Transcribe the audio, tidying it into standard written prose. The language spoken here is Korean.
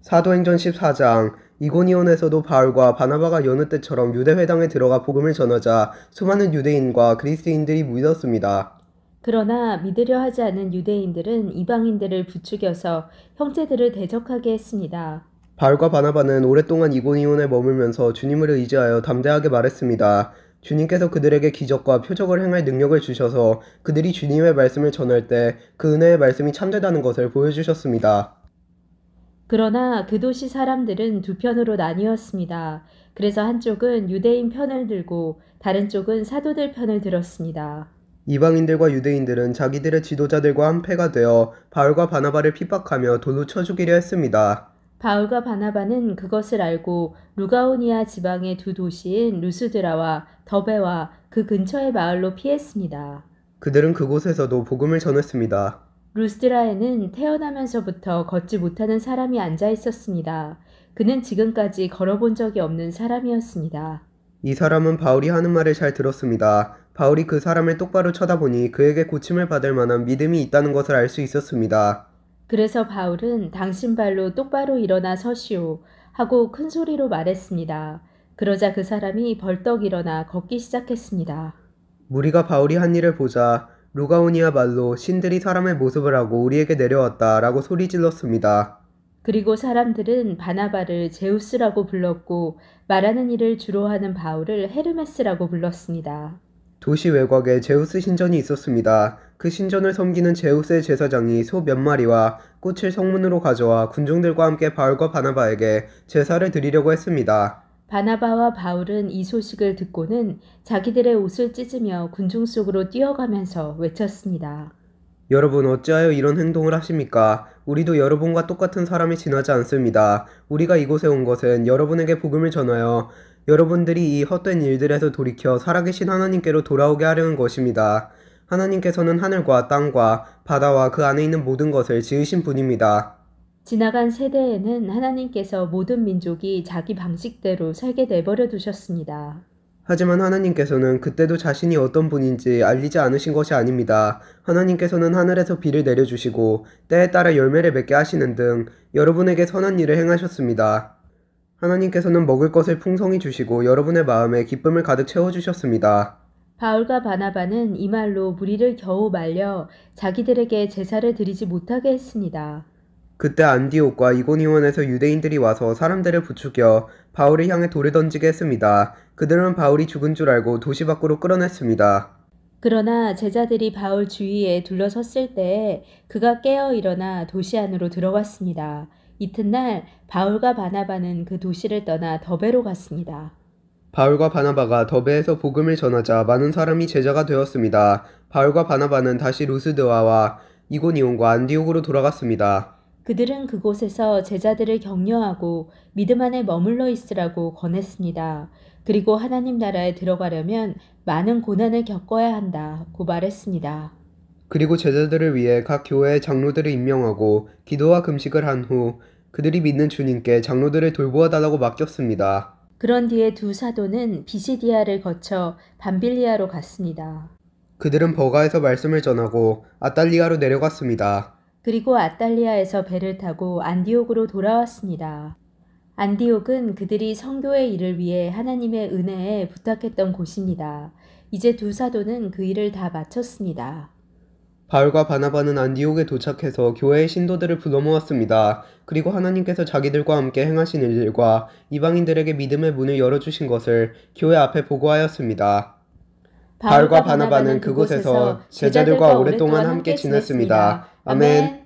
사도행전 14장. 이고니온에서도 바울과 바나바가 여느 때처럼 유대회당에 들어가 복음을 전하자 수많은 유대인과 그리스인들이 믿었습니다. 그러나 믿으려 하지 않은 유대인들은 이방인들을 부추겨서 형제들을 대적하게 했습니다. 바울과 바나바는 오랫동안 이고니온에 머물면서 주님을 의지하여 담대하게 말했습니다. 주님께서 그들에게 기적과 표적을 행할 능력을 주셔서 그들이 주님의 말씀을 전할 때 그 은혜의 말씀이 참되다는 것을 보여주셨습니다. 그러나 그 도시 사람들은 두 편으로 나뉘었습니다. 그래서 한쪽은 유대인 편을 들고 다른 쪽은 사도들 편을 들었습니다. 이방인들과 유대인들은 자기들의 지도자들과 한패가 되어 바울과 바나바를 핍박하며 돌로 쳐 죽이려 했습니다. 바울과 바나바는 그것을 알고 루가오니아 지방의 두 도시인 루스드라와 더베와 그 근처의 마을로 피했습니다. 그들은 그곳에서도 복음을 전했습니다. 루스드라에는 태어나면서부터 걷지 못하는 사람이 앉아 있었습니다. 그는 지금까지 걸어본 적이 없는 사람이었습니다. 이 사람은 바울이 하는 말을 잘 들었습니다. 바울이 그 사람을 똑바로 쳐다보니 그에게 고침을 받을 만한 믿음이 있다는 것을 알 수 있었습니다. 그래서 바울은 당신 발로 똑바로 일어나 서시오 하고 큰 소리로 말했습니다. 그러자 그 사람이 벌떡 일어나 걷기 시작했습니다. 무리가 바울이 한 일을 보자 루가오니아 말로 신들이 사람의 모습을 하고 우리에게 내려왔다 라고 소리 질렀습니다. 그리고 사람들은 바나바를 제우스라고 불렀고 말하는 일을 주로 하는 바울을 헤르메스라고 불렀습니다. 도시 외곽에 제우스 신전이 있었습니다. 그 신전을 섬기는 제우스의 제사장이 소 몇 마리와 꽃을 성문으로 가져와 군중들과 함께 바울과 바나바에게 제사를 드리려고 했습니다. 바나바와 바울은 이 소식을 듣고는 자기들의 옷을 찢으며 군중 속으로 뛰어가면서 외쳤습니다. 여러분 어찌하여 이런 행동을 하십니까? 우리도 여러분과 똑같은 사람이 지나지 않습니다. 우리가 이곳에 온 것은 여러분에게 복음을 전하여 여러분들이 이 헛된 일들에서 돌이켜 살아계신 하나님께로 돌아오게 하려는 것입니다. 하나님께서는 하늘과 땅과 바다와 그 안에 있는 모든 것을 지으신 분입니다. 지나간 세대에는 하나님께서 모든 민족이 자기 방식대로 살게 내버려 두셨습니다. 하지만 하나님께서는 그때도 자신이 어떤 분인지 알리지 않으신 것이 아닙니다. 하나님께서는 하늘에서 비를 내려주시고 때에 따라 열매를 맺게 하시는 등 여러분에게 선한 일을 행하셨습니다. 하나님께서는 먹을 것을 풍성히 주시고 여러분의 마음에 기쁨을 가득 채워주셨습니다. 바울과 바나바는 이 말로 무리를 겨우 말려 자기들에게 제사를 드리지 못하게 했습니다. 그때 안디옥과 이고니온에서 유대인들이 와서 사람들을 부추겨 바울을 향해 돌을 던지게 했습니다. 그들은 바울이 죽은 줄 알고 도시 밖으로 끌어냈습니다. 그러나 제자들이 바울 주위에 둘러섰을 때에 그가 깨어 일어나 도시 안으로 들어갔습니다. 이튿날 바울과 바나바는 그 도시를 떠나 더베로 갔습니다. 바울과 바나바가 더베에서 복음을 전하자 많은 사람이 제자가 되었습니다. 바울과 바나바는 다시 루스드라와 이고니온과 안디옥으로 돌아갔습니다. 그들은 그곳에서 제자들을 격려하고 믿음 안에 머물러 있으라고 권했습니다. 그리고 하나님 나라에 들어가려면 많은 고난을 겪어야 한다고 말했습니다. 그리고 제자들을 위해 각 교회의 장로들을 임명하고 기도와 금식을 한 후 그들이 믿는 주님께 장로들을 돌보아 달라고 맡겼습니다. 그런 뒤에 두 사도는 비시디아를 거쳐 밤빌리아로 갔습니다. 그들은 버가에서 말씀을 전하고 아달리아로 내려갔습니다. 그리고 아달리아에서 배를 타고 안디옥으로 돌아왔습니다. 안디옥은 그들이 성교의 일을 위해 하나님의 은혜에 부탁했던 곳입니다. 이제 두 사도는 그 일을 다 마쳤습니다. 바울과 바나바는 안디옥에 도착해서 교회의 신도들을 불러 모았습니다. 그리고 하나님께서 자기들과 함께 행하신 일들과 이방인들에게 믿음의 문을 열어주신 것을 교회 앞에 보고하였습니다. 바울과 바나바는 그곳에서 제자들과 오랫동안 함께 지냈습니다. 아멘.